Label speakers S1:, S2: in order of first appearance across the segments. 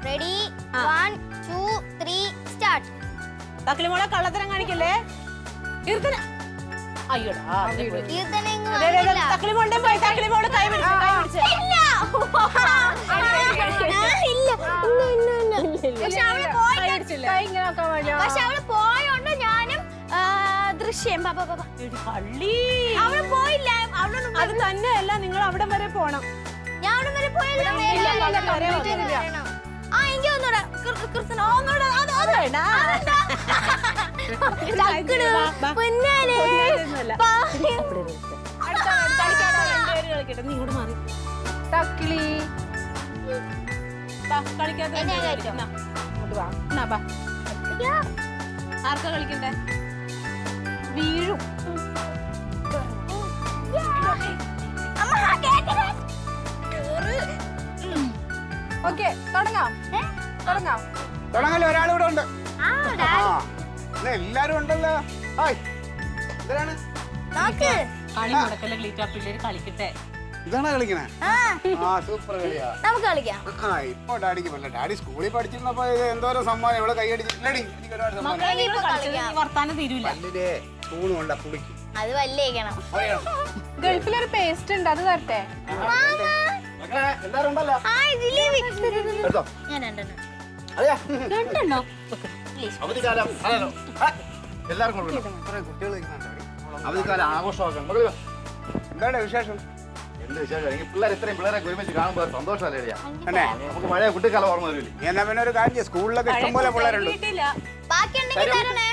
S1: Ready 1 2 3 start.
S2: തക്ലിമോളെ കള്ളത്തരം കാണിക്കല്ലേ. കീർത്തന അയ്യോടാ തക്ലിമോളുടെ പോയി. തക്ലിമോള് കൈ പിടിച്ചു.
S1: പക്ഷെ അവള് പോയോണ്ട് ഞാനും ദൃശ്യം അവള് പോയില്ല.
S2: അത് തന്നെയല്ല, നിങ്ങൾ അവിടെ വരെ പോണം.
S1: ഞാൻ അവിടെ വരെ പോയല്ലോ. എനിക്ക്
S2: ആർക്കാ കളിക്കണ്ടേ? വീഴും.
S3: ഓക്കേ, തുടങ്ങാം.
S4: തുടങ്ങല്ലോ. ഒരാളിവിടെ ഉണ്ട്. എല്ലാരും ഉണ്ടല്ലോ.
S2: കളിക്കട്ടെ.
S4: ഇതാണോ കളിക്കണേ? സൂപ്പർ കളിയാ.
S1: നമുക്ക് കളിക്കാം.
S4: ഇപ്പൊ ഡാഡിക്ക് പറ്റില്ല. ഡാഡി സ്കൂളിൽ പഠിച്ചിരുന്നപ്പോ എന്തോരം സമ്മാനം ഇവിടെ കൈയടിച്ചില്ലടി. എനിക്ക് ഒരുപാട് സമ്മാനം.
S2: വർത്താനം തീരൂല.
S4: പല്ലിലെ സ്പൂൺ കൊണ്ടാ പുളിക്കും.
S1: അത് വല്ലേക്കണം.
S3: ഗൾഫിലൊരു പേസ്റ്റ് ഉണ്ട്, അത് തരട്ടെ?
S4: എല്ലാരും ഉണ്ടല്ലോ.
S1: ഞാൻ രണ്ടെണ്ണം.
S2: രണ്ടെണ്ണോ?
S4: അവധിക്കാലം എല്ലാവർക്കും കുട്ടികൾ അവധിക്കാലം ആഘോഷമാക്കണം. എന്താണ് വിശേഷം?
S5: എന്ത് വിശേഷം? എനിക്ക് പിള്ളേർ ഇത്രയും പിള്ളേരെ ഒരുമിച്ച് കാണുമ്പോൾ സന്തോഷമല്ലേ? നമുക്ക് പഴയ കുട്ടിക്കാലം ഓർമ്മ വരില്ലേ?
S4: എന്നാ പിന്നെ ഒരു കാര്യം, സ്കൂളിലൊക്കെ ഇഷ്ടംപോലെ പിള്ളേരുണ്ട്.
S1: ബാക്കിയുണ്ടെങ്കിൽ തരണേ.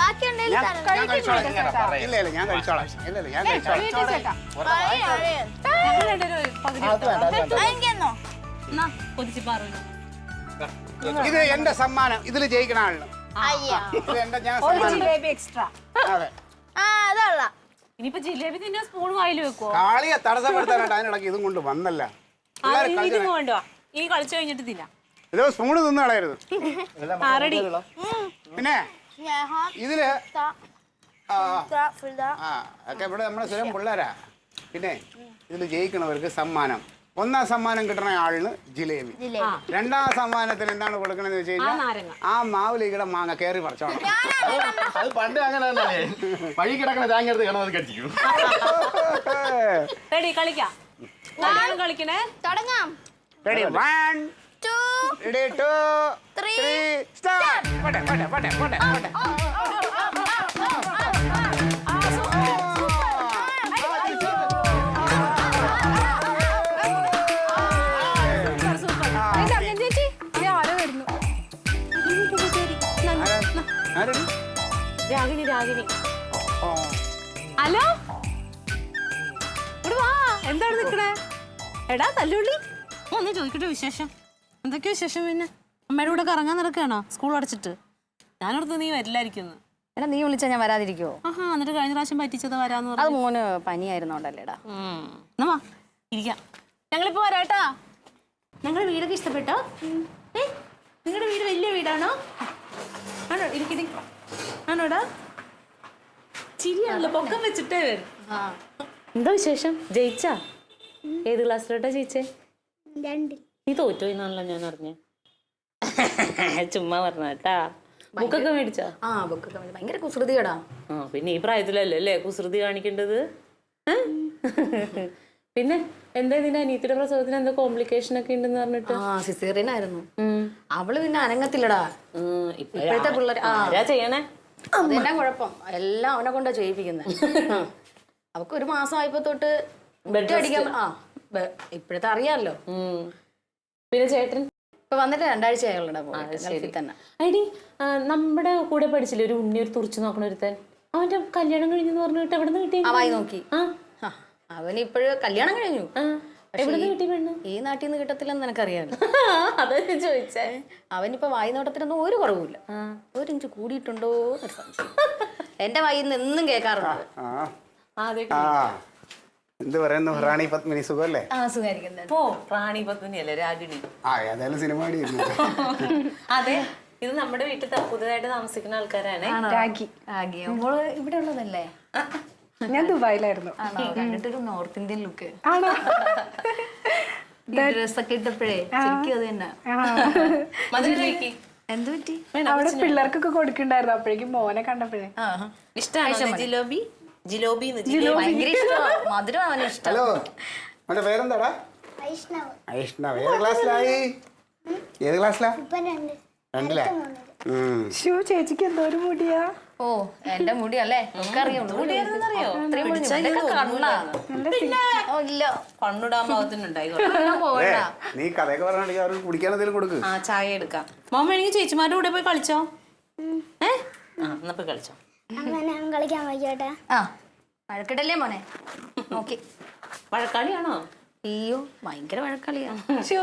S1: ബാക്കിയുണ്ടെങ്കിൽ തരണേ.
S4: ഇല്ല ഞാൻ കഴിച്ചോളാം. ഇല്ല ഞാൻ കഴിച്ചോളാം.
S1: എനിക്കെന്നോ
S4: ഇത് എന്റെ സമ്മാനം. ഇതില് ജയിക്കണ ആളിന് ഇത് എന്റെ ഞാൻ സമ്മാനം.
S3: എക്സ്ട്രാ.
S4: അതെ.
S1: അതല്ല.
S2: ഇനിയിപ്പോ ജിലേബി തിന്നെ സ്പൂൺ വായിൽ വെക്കോ?
S4: കാളിയെ തടസ്സപ്പെടുത്താനായിട്ട് അതിനിടയ്ക്ക് ഇതും കൊണ്ട് വന്നല്ല.
S2: കൊണ്ടുവാ. ഈ കളിച്ചു കഴിഞ്ഞിട്ട് തിന്നാം.
S4: ഇതോ സ്പൂണ് തിന്ന് കളയരുത്. പിന്നെ ഇതില് ഒക്കെ ഇവിടെ നമ്മുടെ സ്ഥിരം പിള്ളേരാ. പിന്നെ ഇതില് ജയിക്കണവർക്ക് സമ്മാനം. ഒന്നാം സമ്മാനം കിട്ടണ ആളിന് ജിലേബി. രണ്ടാം സമ്മാനത്തിന് എന്താണ് കൊടുക്കണെന്ന് വെച്ച് കഴിഞ്ഞാൽ ആ മാവിലേക്കിടെ മാങ്ങ കയറി പറിച്ചോണം.
S5: അത് പണ്ട് അങ്ങനെ തന്നെ. വഴി കിടക്കണ തേങ്ങ കാണാൻ കടിക്കും.
S2: റെഡി, കളിക്കാം. കളിക്കണേ.
S1: തുടങ്ങാം.
S4: Ready 1 2 3 start.
S2: രാഗിനി. ഹലോ, ഇവിടെ വാ. എന്താണ് നിക്കണേ? എടാ തല്ലുള്ളി, ഒന്ന് ചോദിക്കട്ടെ വിശേഷം. എന്തൊക്കെയാ വിശേഷം? പിന്നെ അമ്മയുടെ കൂടെ കറങ്ങാൻ നടക്കുകയാണോ സ്കൂൾ അടച്ചിട്ട്? ഞാനോർത്ത് നീ വരില്ലായിരിക്കുന്നു.
S3: എടാ, നീ വിളിച്ചാ ഞാൻ വരാതിരിക്കുവോ?
S2: എന്നിട്ട് കഴിഞ്ഞ പ്രാവശ്യം പറ്റിച്ചത് വരാന്ന് പറഞ്ഞു.
S3: അത് മോന് പനിയായിരുന്നോണ്ടല്ലേടാ.
S2: എന്നാ ഇരിക്കാം. ഞങ്ങളിപ്പോ വരാട്ടാ. ഞങ്ങളുടെ വീടൊക്കെ ഇഷ്ടപ്പെട്ടോ? നിങ്ങളുടെ വീട് വലിയ വീടാണോ? ആണോ? ഇരിക്കടി. ആണോടാ? ചിരിയാണല്ലോ, പൊക്കം വെച്ചിട്ടേ വരും. എന്താ വിശേഷം? ജയിച്ചാ? ഏത് ക്ലാസ്സിലോട്ടാ ജയിച്ചേ? നീ തോറ്റോ എന്നാണല്ലോ ഞാൻ അറിഞ്ഞ. ചുമ്മാ പറഞ്ഞാട്ടാ. ബുക്കൊക്കെ മേടിച്ചാ?
S3: ബുക്കൊക്കെ ഭയങ്കര കുസൃതിയാടാ.
S2: പിന്നെ ഈ പ്രായത്തിലല്ലേ അല്ലേ കുസൃതി കാണിക്കേണ്ടത്? പിന്നെ എന്താ ഇതിന്റെ അനിയത്തിയുടെ പ്രസവത്തിന് എന്താ കോംപ്ലിക്കേഷൻ ഒക്കെ ഉണ്ടെന്ന് പറഞ്ഞിട്ട്?
S3: സിസേറിയൻ ആയിരുന്നു. അവള് പിന്നെ അനങ്ങത്തില്ലടാ. ഇപ്പോഴത്തെ പിള്ളേർ
S2: ചെയ്യണേ.
S3: അതെല്ലാം കുഴപ്പം, എല്ലാം അവനെ കൊണ്ടാ ചെയ്യിപ്പിക്കുന്നത്. അവക്ക് 1 മാസം ആയപ്പോ തൊട്ട് ബെഡ് അടിക്കാൻ. ഇപ്പോഴത്തെ അറിയാമല്ലോ.
S2: പിന്നെ ചേട്ടൻ
S3: ഇപ്പൊ വന്നിട്ട് 2 ആഴ്ച ആയുള്ളടാ. തന്നെ
S2: ഐഡി നമ്മുടെ കൂടെ പഠിച്ചില്ലേ ഒരു ഉണ്ണി, ഒരു തുറച്ചു നോക്കണ ഒരുത്തൻ? അവന്റെ കല്യാണം കഴിഞ്ഞെന്ന് പറഞ്ഞിട്ട് എവിടെ നിന്ന് കിട്ടി?
S3: വായി നോക്കി. അവന് ഇപ്പോഴും കല്യാണം കഴിഞ്ഞു.
S2: എവിടെ നിന്ന് കിട്ടി പെണ്ണ്?
S3: ഈ നാട്ടിൽ നിന്ന് കിട്ടത്തില്ലെന്ന് നിനക്കറിയാലോ.
S2: അതാ ചോദിച്ചേ.
S3: അവനിപ്പോ വായി നോട്ടത്തിനൊന്നും ഒരു കുറവില്ല. 1 ഇഞ്ച് കൂടിയിട്ടുണ്ടോ എന്നൊരു സംശയം. എന്റെ വായിൽ നിന്ന് എന്നും കേൾക്കാറുണ്ട്.
S4: എന്ത് പറയുന്നു റാണി പത്മിനി? സുഖല്ലേ?
S2: റാണി പത്മിനി അല്ലേ രാഗിണി?
S4: ഏതായാലും സിനിമ.
S2: അതെ, ഇത് നമ്മുടെ വീട്ടിൽ പുതുതായിട്ട് താമസിക്കുന്ന ആൾക്കാരാണ്.
S3: ഇവിടെ ഉള്ളതല്ലേ?
S6: ഞാൻ ദുബായിലായിരുന്നു.
S3: കണ്ടിട്ടൊരു നോർത്ത് ഇന്ത്യൻ ലുക്ക്. ഡ്രസ്സൊക്കെ ഇട്ടപ്പോഴേ ശരിക്കും അത് തന്നെ.
S2: മധുരം കഴിക്ക്.
S3: എന്ത് പറ്റി?
S6: അവിടെ പിള്ളേർക്കൊക്കെ കൊടുക്കണ്ടായിരുന്നു അപ്പോഴേക്കും മോനെ കണ്ടപ്പോഴേ.
S2: ഇഷ്ടമാണോ ജിലോബി? ജിലോബി
S3: ഭയങ്കര ഇഷ്ടമാണ് മധുരം, അവന് ഇഷ്ടം.
S4: ഹലോ, അവന്റെ പേരെന്താടാ?
S1: വൈഷ്ണവ്
S4: വൈഷ്ണവ്. ഏത് ക്ലാസ്സിലായി? ഏത് ക്ലാസ്സിലാ?
S1: ഇപ്പൊ 2
S4: രണ്ടിലാ?
S6: ഷൂ ചേച്ചിക്ക് എന്തോ ഒരു മുടിയാ.
S3: ഓ എന്റെ മുടി അല്ലേ ഒക്കെ അറിയുള്ളൂ. ഇത്രയും മുടി ഇതൊക്കെ കണ്ണാണ്. ഓ ഇല്ല
S2: കണ്ണുടാൻ പാകത്തിനുണ്ടായിക്കോ.
S3: പോകണ്ട.
S4: നീ കഥയൊക്കെ പറഞ്ഞിട്ടുണ്ടെങ്കിൽ അവർക്ക് കുടിക്കാൻ എന്തെങ്കിലും കൊടുക്ക്.
S2: ആ ചായ എടുക്കാം. മോൻ വേണമെങ്കിൽ ചേച്ചിമാരുടെ കൂടെ പോയി കളിച്ചോ. എന്നാ പോയി കളിച്ചോ.
S1: ഞാൻ കളിക്കാൻ വൈകിട്ടെ.
S3: ആ വഴക്കിടല്ലേ മോനെ? നോക്കി
S2: വഴക്കാളിയാണോ?
S3: അയ്യോ ഭയങ്കര വഴക്കളിയാ.
S6: ഷൂ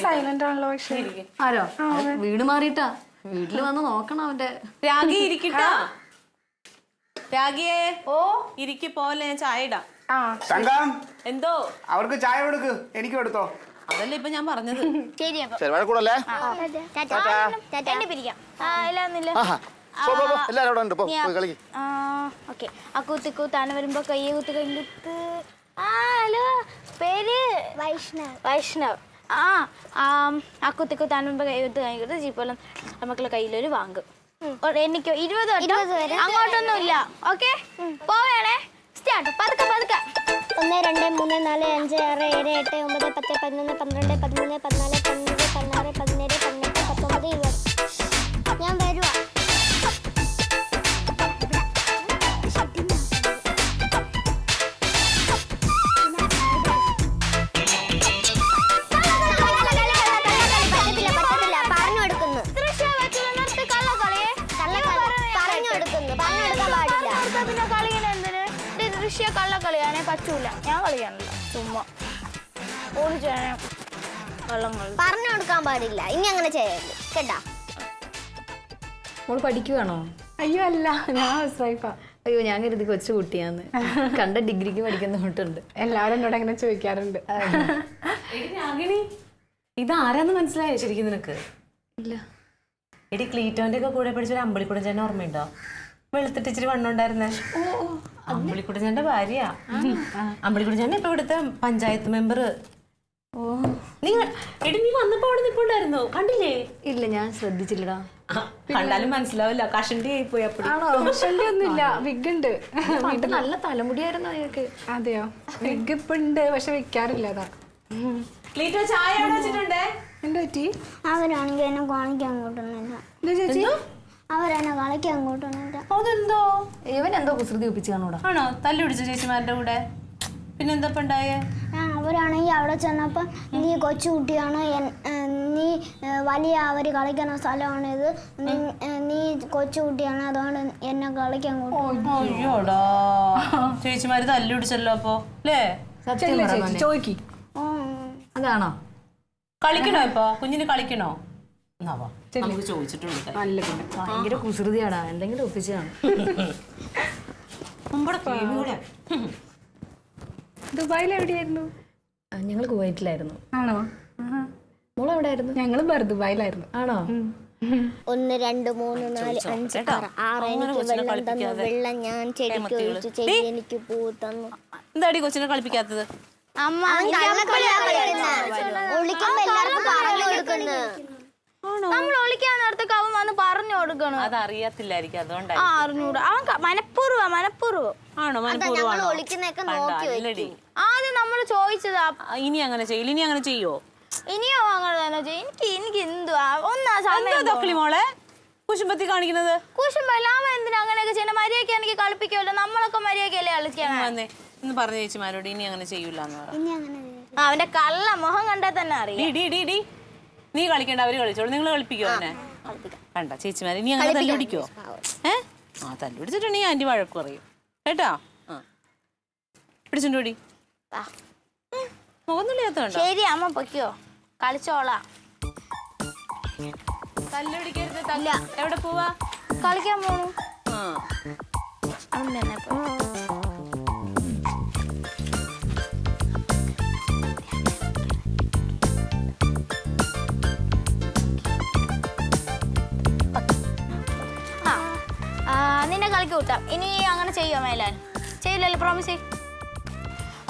S6: സൈലന്റ് ആണല്ലോ. പക്ഷേ
S3: ആരോ വീട് മാറിയിട്ടാ. വീട്ടില് വന്ന് നോക്കണം അവന്റെ.
S2: രാഗി ഇരിക്കട്ടാ. രാഗിയേ ഓ ഇരിക്ക് പോലെ ഞാൻ ചായ ഇടാം.
S4: തങ്കം,
S2: എന്തോ
S4: അവർക്ക് ചായ കൊടുക്ക്, എനിക്ക് കൊടുത്തോ.
S2: അതല്ലേ ഇപ്പൊ ഞാൻ പറഞ്ഞത്.
S1: ശരി അപ്പൊ
S5: ശരി വഴക്കൂടല്ലേ?
S1: എന്നെ പിരിക്കാം. ഇല്ലാന്നില്ല.
S5: എല്ലാരും അവിടെ ഉണ്ട്. പോ, പോയി കളിക്ക്.
S1: ഓക്കെ. അക്കൂത്തിക്കൂത്താന വരുമ്പോ കയ്യെ കുത്ത് കയ്യിലുത്ത്. ഹലോ, പേര് വൈഷ്ണവ്. വൈഷ്ണവ്. അക്കുത്തിക്കുത്താൻ വരുമ്പോ കൈ കുത്ത് കഴിഞ്ഞിട്ട് ജീപ്പെല്ലാം നമുക്കുള്ള കയ്യിലൊരു വാങ്ങും. എനിക്ക് 20 വരെ അങ്ങോട്ടൊന്നും ഇല്ല. ഓക്കെ പോവേണേ. സ്റ്റാർട്ട്. പതുക്കെ പതുക്കെ. 1 2 3 4 5 6 7 8 9 10 11 12 13 14 15 16 17 18 19 20. ഞാൻ വരുവാ. കള്ളക്കളിയാണെ പറ്റൂല. ഞാൻ കളിക്കാനല്ല, ചുമ്മാ പറഞ്ഞു കൊടുക്കാൻ പാടില്ല. ഇനി അങ്ങനെ ചെയ്യരുത് കേട്ടാ.
S3: മോള് പഠിക്കുവാണോ?
S6: അയ്യോ അല്ല, ഞാൻ ഹൗസ് വൈഫാ.
S3: അയ്യോ ഞാൻ കരുതി കൊച്ചു കുട്ടിയാന്ന്. കണ്ട ഡിഗ്രിക്ക് പഠിക്കുന്ന കുട്ടുണ്ട്.
S6: എല്ലാവരും എന്നോട് അങ്ങനെ ചോദിക്കാറുണ്ട്.
S2: രാഗിണി ഇതാരാന്ന് മനസ്സിലായോ ശരിക്കും നിനക്ക്?
S3: ഇല്ല.
S2: എടി ക്ലീറ്റോന്റെ ഒക്കെ കൂടെ പഠിച്ചൊരു അമ്പളിക്കുടൻ ചേട്ടൻ ഓർമ്മയുണ്ടോ? വെളുത്തിട്ട് ഇച്ചിരി വണ്ണുണ്ടായിരുന്നേ. അമ്പളിക്കുടൻ ചേട്ടന്റെ ഭാര്യ. അമ്പളിക്കുടൻ ചേട്ടൻ ഇപ്പൊ ഇവിടുത്തെ പഞ്ചായത്ത് മെമ്പർ. നീ എടി നീ വന്നപ്പോ അവിടെ നിൽപ്പുണ്ടായിരുന്നു, കണ്ടില്ലേ?
S3: ഇല്ല ഞാൻ ശ്രദ്ധിച്ചില്ലടാ.
S2: കണ്ടാലും മനസ്സിലാവില്ല, കഷണ്ടി ആയി പോയി.
S6: ആണോ? ഒന്നുമില്ല, വിഗ് ഉണ്ട്.
S3: നല്ല തലമുടിയായിരുന്നു അയാൾക്ക്.
S6: അതെയോ? വിഗ് ഇപ്പൊ ഉണ്ട്, പക്ഷെ വെക്കാറില്ല. അതാ.
S2: ക്ലീറ്റോ ചായ അവിടെ വെച്ചിട്ടുണ്ടേ.
S6: എന്താ പറ്റി?
S1: അവരാണെങ്കിൽ എന്നെ കാണിക്കാൻ കൂട്ടുന്നില്ല.
S6: എന്താ ചേച്ചി?
S1: അവരെന്നെ കളിക്കാൻ കൂട്ടുന്നില്ല.
S2: അതെന്തോ?
S3: ഇവൻ എന്തോ കുസൃതി ഒപ്പിച്ച് കാണൂടാ.
S2: ആണോ? തല്ലു പിടിച്ച ചേച്ചിമാരുടെ കൂടെ പിന്നെന്താ ഉണ്ടായേ?
S1: അവരാണെങ്കിൽ അവിടെ ചെന്നപ്പോൾ നീ കൊച്ചുകുട്ടിയാണ്, നീ വലിയ അവർ കളിക്കുന്ന സ്ഥലമാണിത്, നീ കൊച്ചുകുട്ടിയാണ്, അതുകൊണ്ട് എന്നെ കളിക്കാൻ കൂട്ടും.
S2: അയ്യോടാ, ചേച്ചിമാര് തല്ലു പിടിച്ചല്ലോ അപ്പൊ അല്ലേ?
S6: ചോദിക്കി.
S3: അതാണോ?
S2: കളിക്കണോ ഇപ്പൊ? കുഞ്ഞിന് കളിക്കണോ? നമുക്ക് ചോദിച്ചിട്ടുണ്ട്.
S3: ഭയങ്കര കുസൃതിയാടാ, എന്തെങ്കിലും ഒപ്പിച്ചാണ്.
S6: ദുബായിൽ എവിടെയായിരുന്നു?
S3: ഞങ്ങൾ കുവൈറ്റിലായിരുന്നു.
S6: ആണോ?
S3: മോൾ എവിടെ ആയിരുന്നു?
S6: ഞങ്ങള് ദുബായിലായിരുന്നു.
S3: ആണോ?
S1: 1 2 3 4 5 6 എനിക്ക് വെള്ളം തന്നു, വെള്ളം ഞാൻ ചെടിക്ക് ഒഴിച്ചു, ചെടി എനിക്ക് പൂ തന്നു.
S2: എന്താടി കൊച്ചിനെ കളിപ്പിക്കാത്തത്?
S1: അമ്മ നമ്മൾ ഒളിക്കാൻ നേരത്തൊക്കെ അവൻ വന്ന് പറഞ്ഞു കൊടുക്കണം.
S2: അതറിയത്തില്ലായിരിക്കും, അതുകൊണ്ടാണ്.
S1: അറിഞ്ഞൂടാ, അവൻ മനഃപൂർവ്വം.
S2: ആണോ? മനഃപൂർവ്വം
S1: ഒളിക്കുന്നൊക്കെ നോക്കി വെക്കും. ആദ്യം നമ്മൾ ചോദിച്ചതാ.
S2: ഇനി അങ്ങനെ ചെയ്യില്ല. ഇനി അങ്ങനെ ചെയ്യോ?
S1: ഇനിയോ അങ്ങനെ തന്നെ ചെയ്യും. എനിക്ക് എന്തുവാ ഒന്നാ സമയം
S2: മോളെ കുശുമ്പത്തി കാണിക്കുന്നത്?
S1: കുശുമ്പല്ല. അവൻ എന്തിനാ അങ്ങനെയൊക്കെ ചെയ്യണം? മര്യാദയ്ക്ക് എനിക്ക് കളിപ്പിക്കുമല്ലോ. നമ്മളൊക്കെ മര്യാദയ്ക്കല്ലേ കളിക്കാൻ.
S2: എന്ന് പറഞ്ഞ ചേച്ചിമാരോട് ഇനി അങ്ങനെ ചെയ്യൂല.
S1: അവന്റെ കള്ള മുഖം കണ്ടാൽ തന്നെ അറിയാം.
S2: നീ കളിക്കണ്ട, അവര് കളിച്ചോളൂ. നിങ്ങൾ കളിപ്പിക്കോ അവനെ? കണ്ട ചേച്ചിമാരെ ഇനി അങ്ങനെ തല്ലു പിടിക്കോ? തല്ലു പിടിച്ചിട്ടുണ്ടെങ്കിൽ ആന്റി വഴക്ക് പറയും കേട്ടാ. പിടിച്ചോണ്ടി മുഖന്നില്ലാത്ത
S1: ശരി അമ്മ പൊയ്ക്കോ, കളിച്ചോളാം.
S2: തല്ലു പിടിക്കരുത്. എവിടെ പോവാ?
S1: കളിക്കാൻ പോണു. നിന്നെ കളിക്ക് കൂട്ടാം. ഇനി അങ്ങനെ ചെയ്യോ മേലാൻ? ചെയ്യില്ലല്ലോ, പ്രോമിസ്.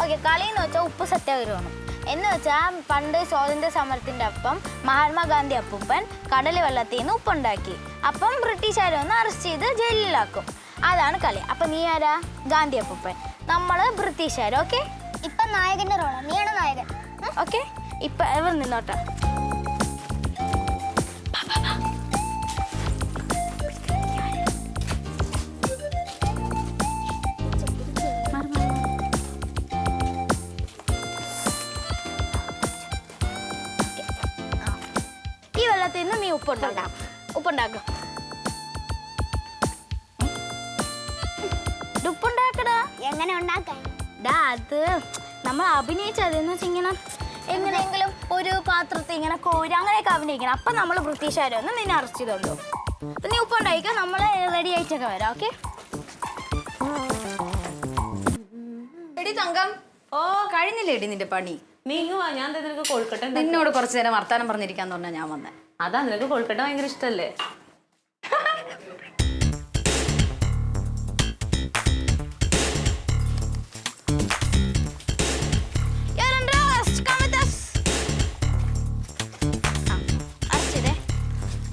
S1: ഓക്കെ. കളിയെന്ന് വെച്ചാൽ ഉപ്പ് സത്യാഗ്രഹമാണ്. എന്ന് വെച്ചാൽ പണ്ട് സ്വാതന്ത്ര്യ സമരത്തിന്റെ അപ്പം മഹാത്മാഗാന്ധി അപ്പൂപ്പൻ കടൽ വെള്ളത്തിൽ നിന്ന് ഉപ്പുണ്ടാക്കി. അപ്പം ബ്രിട്ടീഷുകാർ വന്ന് അറസ്റ്റ് ചെയ്ത് ജയിലിലാക്കും. അതാണ് കളി. അപ്പൊ നീ ആരാ? ഗാന്ധി അപ്പൂപ്പൻ. നമ്മള് ബ്രിട്ടീഷുകാർ. ഓക്കെ?
S7: ഇപ്പൊ നായകന്റെ റോളാ, നീയാണ് നായകൻ.
S1: ഓക്കെ? ഇപ്പൊ എവർ നിന്നോട്ടെ. ഈ വെള്ളത്തിൽ നിന്ന് നീ ഉപ്പുണ്ടാക്കാം. ഉപ്പുണ്ടാക്കും. ഉപ്പുണ്ടാക്കടാ.
S7: എങ്ങനെ ഉണ്ടാക്കാൻ?
S1: അത് നമ്മൾ അഭിനയിച്ചതെന്ന് വെച്ചാൽ ഇങ്ങനെ എങ്ങനെയെങ്കിലും ഒരു പാത്രത്തിൽ ഇങ്ങനെ കോരി അങ്ങനെയൊക്കെ അഭിനയിക്കണം. അപ്പം നമ്മൾ ബ്രിട്ടീഷുകാർ വന്ന് നിന്നെ അറസ്റ്റ് ചെയ്തോളൂ. അപ്പം നീ ഉപ്പുണ്ടായിക്കോ, നമ്മൾ റെഡി ആയിട്ടൊക്കെ വരാം. ഓക്കെ?
S3: എടി തങ്കം, ഓ കഴിഞ്ഞില്ലേടി നിന്റെ പണി?
S2: നീ ഇങ്ങ് വാ, ഞാൻ നിനക്ക് കൊഴുക്കട്ടെ.
S3: നിന്നോട് കുറച്ചു നേരം വർത്താനം പറഞ്ഞിരിക്കാന്ന് പറഞ്ഞാൽ ഞാൻ വന്നേ.
S2: അതാ നിനക്ക് കൊഴുക്കട്ട ഭയങ്കര ഇഷ്ടല്ലേ?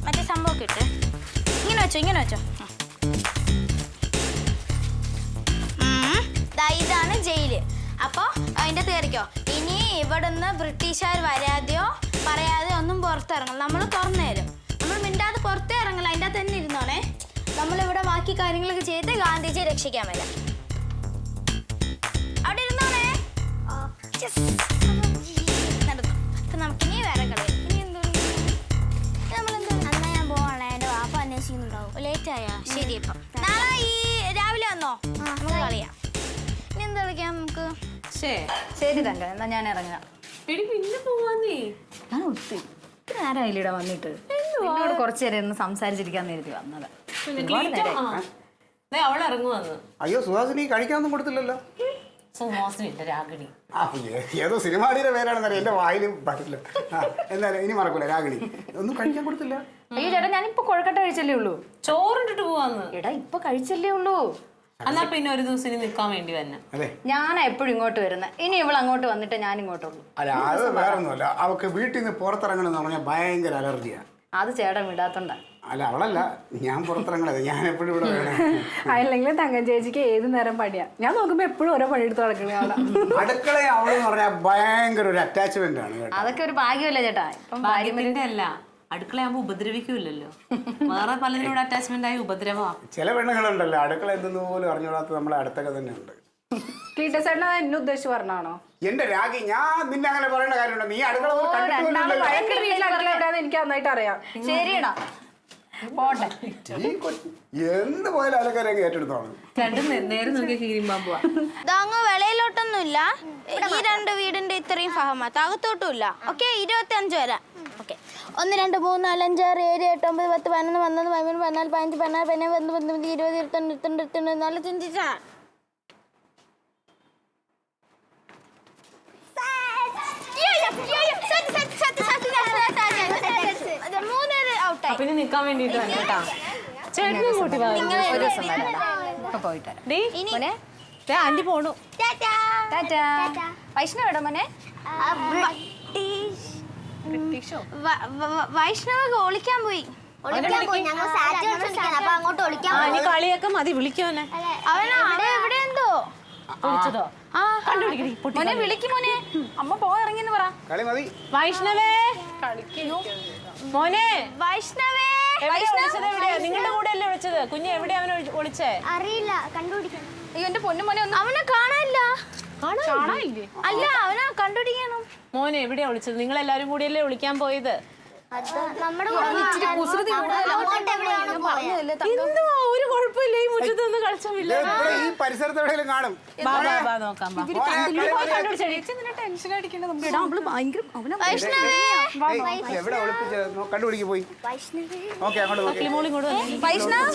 S1: മറ്റേ സംഭവം ഇട്ട് ഇങ്ങനെ വെച്ചോ, ഇങ്ങനെ വെച്ചോ. ഇതാണ് ജയില്. അപ്പോൾ അതിൻ്റെ കയറിക്കോ. ഇനി ഇവിടുന്ന് ബ്രിട്ടീഷുകാർ വരാതെയോ പറയാതെയോ ഒന്നും പുറത്തിറങ്ങണം. നമ്മൾ തുറന്നു തരും. നമ്മൾ മിണ്ടാതെ പുറത്തേ ഇറങ്ങില്ല. അതിൻ്റെ അകത്ത് തന്നെ ഇരുന്നോണേ. നമ്മളിവിടെ ബാക്കി കാര്യങ്ങളൊക്കെ ചെയ്ത് ഗാന്ധിജിയെ രക്ഷിക്കാൻ വരാം. അവിടെ ഇരുന്നോണേ. നടന്നു. അപ്പം നമുക്കിനി വേറെ കളി. ഇനി എന്താ
S7: അന്നാ ഞാൻ പോവാണേ, എന്റെ വാപ്പ അന്വേഷിക്കുന്നുണ്ടാവും.
S1: ലേറ്റ് ആയാ? ശരി. ഇപ്പം നാളെ ഈ രാവിലെ വന്നോ? നമുക്ക് കളിയാം. ഇനി എന്താ കളിക്കാം നമുക്ക്?
S3: ശരി തങ്കം, എന്നാ ഞാൻ ഇറങ്ങാം.
S2: പിന്നെ പോവാന്നേ.
S3: ഞാൻ ഒത്തിരി നേരം അതിലിടെ വന്നിട്ട് എന്നോട് കുറച്ചു നേരം ഒന്ന് സംസാരിച്ചിരിക്കാൻ നേരത്തി വന്നത്.
S2: അവൾ ഇറങ്ങുവന്ന്.
S4: അയ്യോ സുഹാസിനി കഴിക്കാനൊന്നും കൊടുത്തില്ലല്ലോ.
S2: സുഹാസിനിന്റെ രാഗിണി.
S4: ഏതോ സിനിമാടിയുടെ പേരാണെന്നറിയാം, എന്റെ വായിലും പറ്റില്ല. എന്നാലും ഇനി മറക്കൂല. രാഗിണി ഒന്നും കഴിക്കാൻ കൊടുത്തില്ല.
S3: അയ്യോ ചേട്ടാ, ഞാനിപ്പോ കൊഴക്കട്ട കഴിച്ചല്ലേ ഉള്ളൂ.
S2: ചോറിട്ടിട്ട് പോവാന്ന്.
S3: എടാ ഇപ്പൊ കഴിച്ചല്ലേ ഉള്ളൂ.
S2: എന്നാ പിന്നെ ഒരു ദിവസം ഇനി നിൽക്കാൻ വേണ്ടി തന്നെ.
S4: അതെ,
S3: ഞാൻ എപ്പോഴും ഇങ്ങോട്ട് വരുന്നത്. ഇനി ഇവൾ അങ്ങോട്ട് വന്നിട്ട് ഞാൻ ഇങ്ങോട്ടുള്ളൂ.
S4: അല്ല അത് വേറെ ഒന്നുമല്ല. അവൾക്ക് വീട്ടിൽ നിന്ന് പുറത്തിറങ്ങണമെന്ന് പറഞ്ഞാൽ ഭയങ്കര അലർജിയാണ്.
S3: അത് ചേട്ടൻ വിടാത്തോണ്ടാ.
S4: അല്ല അവളല്ല, ഞാൻ പുറത്തിറങ്ങണത്. ഞാൻ എപ്പോഴും ഇവിടെ വേണം.
S6: അല്ലെങ്കിൽ തങ്കം ചേച്ചിക്ക് ഏത് നേരം പണിയാ. ഞാൻ നോക്കുമ്പോ എപ്പോഴും ഓരോ പണിയെടുത്ത് നടക്കണേ ആളാ.
S4: അടുക്കളയെ അവളെന്ന് പറഞ്ഞാൽ ഭയങ്കര ഒരു അറ്റാച്ച്മെന്റ് ആണ് കേട്ടോ.
S3: അതൊക്കെ ഒരു ഭാഗ്യമല്ലേ ചേട്ടാ. ഇപ്പം
S2: ഭാഗ്യത്തിന്റെ അല്ല, അടുക്കളയാകുമ്പോ ഉപദ്രവിക്കൂലല്ലോ. വേറെ പലരോട് അറ്റാച്ച്മെന്റ് ആയി ഉപദ്രവമാ.
S4: ചില പെണ്ണുങ്ങളുണ്ടല്ലോ അടുക്കള എന്തെന്ന് പോലും അറിഞ്ഞുകൂടാത്ത നമ്മളെ അടുത്തൊക്കെ തന്നെ ഉണ്ട്.
S6: ക്ലീറ്റസേട്ടൻ എന്നെ ഉദ്ദേശിച്ച് പറഞ്ഞാണോ?
S4: എന്റെ രാഗി, ഞാൻ നിന്നെ അങ്ങനെ പറയേണ്ട കാര്യമുണ്ടോ? നീ അടുക്കള പോലും കണ്ടിട്ടില്ലല്ലോ.
S6: വഴക്ക് വീട്ടിൽ അടുക്കള എവിടെയാന്ന് എനിക്ക് നന്നായിട്ട് അറിയാം.
S3: ശരിയടാ, പോട്ടെ.
S4: എന്ത് പോയാലും ആൾക്കാരെ ഏറ്റെടുത്തോളൂ.
S2: രണ്ടും നേരെ നോക്കി കീരിമ്പാമ്പുവാ.
S1: അങ്ങ് വെളയിലോട്ടൊന്നുമില്ല. ഈ രണ്ട് വീടിന്റെ ഇത്രയും ഫഹമാത്ത് അകത്തോട്ടും ഇല്ല. ഓക്കെ? 25 വരാം. ഓക്കെ. 1 2 3 4 5 6 7 8 9 10 11 12 13 14 15 16 17 18 19 20 21 22 24 25
S2: പിന്നെ നിക്കാൻ വേണ്ടിട്ട് തന്നെ കേട്ടാ. ചേട്ടനെ കൂട്ടി വാ.
S3: ഒരു ദിവസം വരാം. ഇപ്പൊ പോയിട്ട് വരാം.
S2: മോനെ ആന്റി പോണു.
S3: ടാറ്റാ. വൈഷ്ണവ് എവിടെ മോനെ?
S1: വൈഷ്ണവ് ഒളിക്കാൻ പോയി.
S7: ഞങ്ങൾ സാറ്റ് കളിക്കാൻ, അപ്പൊ അങ്ങോട്ട് ഒളിക്കാൻ
S2: ഇനി കളിയൊക്കെ മതി, വിളിക്കുവനെ.
S1: അവനാ അവിടെ എവിടെ എന്തോ
S2: വിളിച്ചതോ?
S1: ആ
S2: കണ്ടുപിടിക്കടി.
S3: മോനെ വിളിക്കും മോനെ. അമ്മ പോയിറങ്ങിന്ന് പറ.
S4: കളി മതി.
S2: വൈഷ്ണവേ, മോനെ.
S1: വൈഷ്ണവേ,
S2: എവിടെയാ വിളിച്ചത്? എവിടെയാ? നിങ്ങളുടെ കൂടെ അല്ലേ വിളിച്ചത്? കുഞ്ഞ് എവിടെയാ അവനെ വിളിച്ചേ?
S7: അറിയില്ല, കണ്ടുപിടിക്കണം.
S3: അയ്യോ എന്റെ പൊന്നു മോനെ ഒന്ന്
S1: അവനെ കാണാനില്ല.
S2: കാണാനില്ലേ?
S1: അല്ല, അവനെ കണ്ടുപിടിക്കണം.
S2: മോനെ എവിടെയാ വിളിച്ചത്? നിങ്ങൾ എല്ലാരും കൂടിയല്ലേ വിളിക്കാൻ പോയത്?
S7: നമ്മുടെ
S2: എന്തുവാ ഒരു കുഴപ്പമില്ല. ഈ മുറ്റത്ത് ഒന്ന് കളിച്ചില്ല.
S4: ഈ പരിസരത്ത് എവിടെയെങ്കിലും കാണും.
S2: നോക്കാം.
S3: ടെൻഷൻ അടിക്കണ്ട. നമുക്ക് ഇടാം. അവള് ഭയങ്കര
S1: വൈഷ്ണവേ,
S4: എവിടെ ഒളിപ്പിച്ചത് കണ്ടുപിടിക്ക് പോയി. ഓക്കെ, അങ്ങോട്ട് നോക്കി.
S2: മോളും കൂടെ
S3: വൈഷ്ണവ്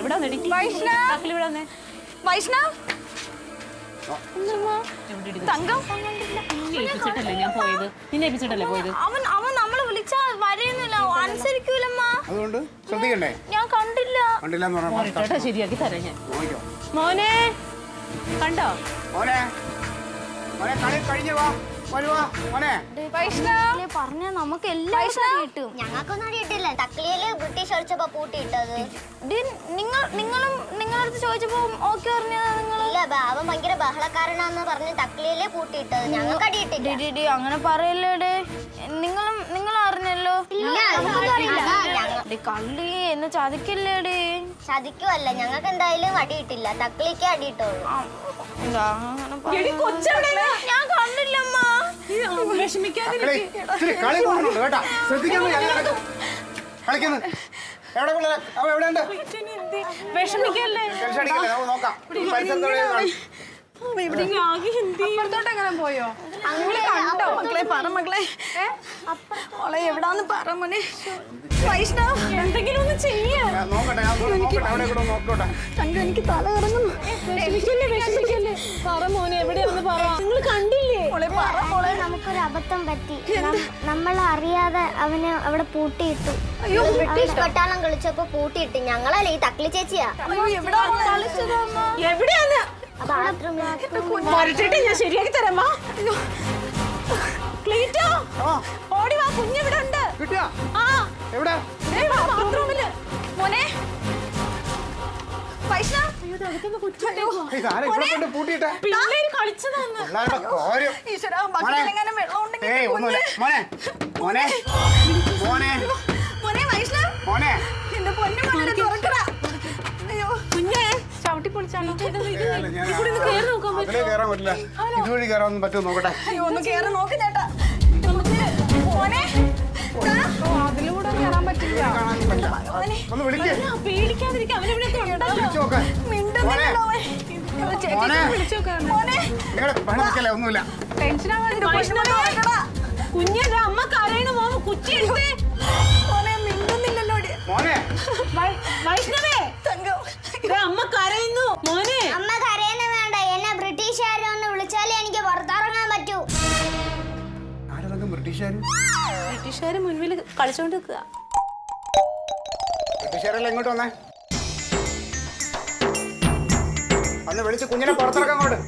S2: ഇവിടെ വന്നേ. ഇവിടെ വന്നേ.
S3: വൈഷ്ണവ് തങ്കം
S2: ഏൽപ്പിച്ചിട്ടല്ലേ ഞാൻ പോയത്? നിന്നെ ഏൽപ്പിച്ചിട്ടല്ലേ പോയത്?
S1: അവൻ നമ്മളെ വിളിച്ചാ വരെയൊന്നുമില്ല, അനുസരിക്കൂലമ്മ.
S4: അതുകൊണ്ട് ശ്രദ്ധിക്കണ്ടേ?
S1: ഞാൻ കണ്ടില്ല.
S4: കണ്ടില്ലെന്ന് പറഞ്ഞാൽ
S2: കേട്ടോ, ശരിയാക്കി തരാം ഞാൻ.
S4: നോക്കിക്കോ.
S2: മോനെ കണ്ടോ?
S4: മോനെ കളി കഴിഞ്ഞു വാ. വരുവാ മോനെ.
S1: പറഞ്ഞ നമുക്ക് എല്ലാവർക്കും കിട്ടും.
S7: ഞങ്ങൾക്കൊന്നും അടിയിട്ടില്ല. തക്ലിയില് ബ്രിട്ടീഷ് അടിച്ചപ്പോ പൂട്ടിയിട്ടത്.
S1: നിങ്ങളടുത്ത് ചോദിച്ചപ്പോ ഓക്കെ പറഞ്ഞതാ നിങ്ങൾ?
S7: ഇല്ല, അവൻ ഭയങ്കര ബഹളക്കാരനാന്ന് പറഞ്ഞ് തക്ലിയില് പൂട്ടിയിട്ടത്. ഞങ്ങൾക്ക് അടിയിട്ടില്ല.
S1: അങ്ങനെ പറയല്ലേടേ. നിങ്ങൾ അറിഞ്ഞല്ലോ. കള്ളി എന്നെ ചതിക്കല്ലേടേ.
S7: ചതിക്കുമല്ല, ഞങ്ങൾക്ക് എന്തായാലും അടിയിട്ടില്ല. തക്ലിക്ക് അടിയിട്ടുള്ളൂ.
S1: ഞാൻ കണ്ടില്ലമ്മ.
S4: മക്കളെ, ഇത്തിരി കളി കൂടുന്നുണ്ട് കേട്ടാ. ശ്രദ്ധിക്കാൻ കളിക്കുന്നു. എവിടെ പിള്ളേരെ? അവ എവിടെയുണ്ട്? ടെൻഷൻ അടിക്കല്ലേ, നമുക്ക് നോക്കാം. പരിസരത്ത് എവിടെയാണ്?
S6: എങ്ങനെ പോയോ?
S1: കണ്ടോ മക്കളെ? പറ മക്കളെ, മോളെ എവിടാന്ന് പറ മോനെ. വൈഷ്ണവ് എന്തെങ്കിലും ഒന്ന് ചെയ്യാ.
S4: നോക്കട്ടെ, ഞാൻ നോക്കട്ടെ, അവിടെ കൂടെ നോക്കട്ടെ.
S1: എനിക്ക് തല കറങ്ങുന്നു. പറ മോനെ, എവിടെയാന്ന് പറ. നിങ്ങൾ കണ്ടില്ലേ? മോളെ പറ മോളെ.
S7: നമുക്കൊരു അബദ്ധം പറ്റി. നമ്മൾ അറിയാതെ അവന് അവിടെ പൂട്ടിയിട്ടു. ബ്രിട്ടീഷ് പട്ടാളം കളിച്ചപ്പോ പൂട്ടിയിട്ട്. ഞങ്ങളല്ലേ, ഈ തക്ലി ചേച്ചിയാ.
S1: എവിടെയാണ്?
S6: ഞാൻ ശരിയാക്കി തരാം.
S1: ക്ലീറ്റോ, ഓടി വാ, കുഞ്ഞിവിടെ ഉണ്ട്.
S4: കിട്ടിയാ? എവിടെ?
S1: ബാത്റൂമില്. മോനെ വൈഷ്ണവ്,
S4: ഇതാരെ ഇവിടെ കൊണ്ട് പൂട്ടിയിട്ടെ?
S1: പിള്ളേര് കളിച്ചതാന്ന്.
S4: പിള്ളേരുടെ കാര്യം.
S1: ഈശ്വരാ, ബക്കറ്റിലെങ്ങാനും വെള്ളം ഉണ്ടെങ്കിൽ
S4: ഏയ് ഒന്നുമില്ല. മോനെ മോനെ മോനെ
S1: മോനെ വൈഷ്ണവ്,
S4: മോനെ.
S1: എന്റെ പൊന്നു മോനെ തുറക്കടാ. അയ്യോ കുഞ്ഞേ, ചവിട്ടി പൊളിച്ചാലോ?
S4: അതിലേ കയറാൻ പറ്റില്ല. ഇതുവഴി കയറാൻ പറ്റുമോ നോക്കട്ടെ.
S1: അയ്യോ ഒന്ന് കേറി നോക്ക് ചേട്ടാ. മോനെ
S6: അതിലൂടെ കയറാൻ പറ്റില്ല.
S4: കാണാൻ പറ്റില്ല. ഒന്ന് വിളിക്ക്.
S1: പേടിക്കാതിരിക്കും. അവനെവിടെയൊക്കെ ഉണ്ടല്ലോ.
S4: വിളിച്ചു നോക്ക്. മോനെ മോനെ
S1: മോനെ
S4: നിങ്ങളുടെ പണിക്കല്ലേ ഒന്നുമില്ല.
S6: ടെൻഷൻ ആവാണ്ട്
S1: കുഞ്ഞിന്റെ അമ്മ കരയണ മോന് കുച്ചി എടുത്തേ. മോനെ മിണ്ടുന്നില്ലല്ലോ.
S4: മോനെ
S1: വൈഷ്ണവേ, അമ്മ കരയുന്നു മോനെ.
S7: അമ്മ കരയുന്ന വേണ്ട. എന്നെ ബ്രിട്ടീഷുകാരൊന്ന് വിളിച്ചാലേ എനിക്ക് പുറത്തിറങ്ങാൻ പറ്റൂ.
S4: ആരതൊക്കെ ബ്രിട്ടീഷുകാർ?
S1: ബ്രിട്ടീഷുകാര് മുൻപിൽ കളിച്ചോണ്ട് നിൽക്കുക.
S4: ബ്രിട്ടീഷുകാരെല്ലാം ഇങ്ങോട്ട് വന്നേ. അന്ന് വിളിച്ച് കുഞ്ഞിനെ പുറത്തിറക്കാൻ കൊണ്ട്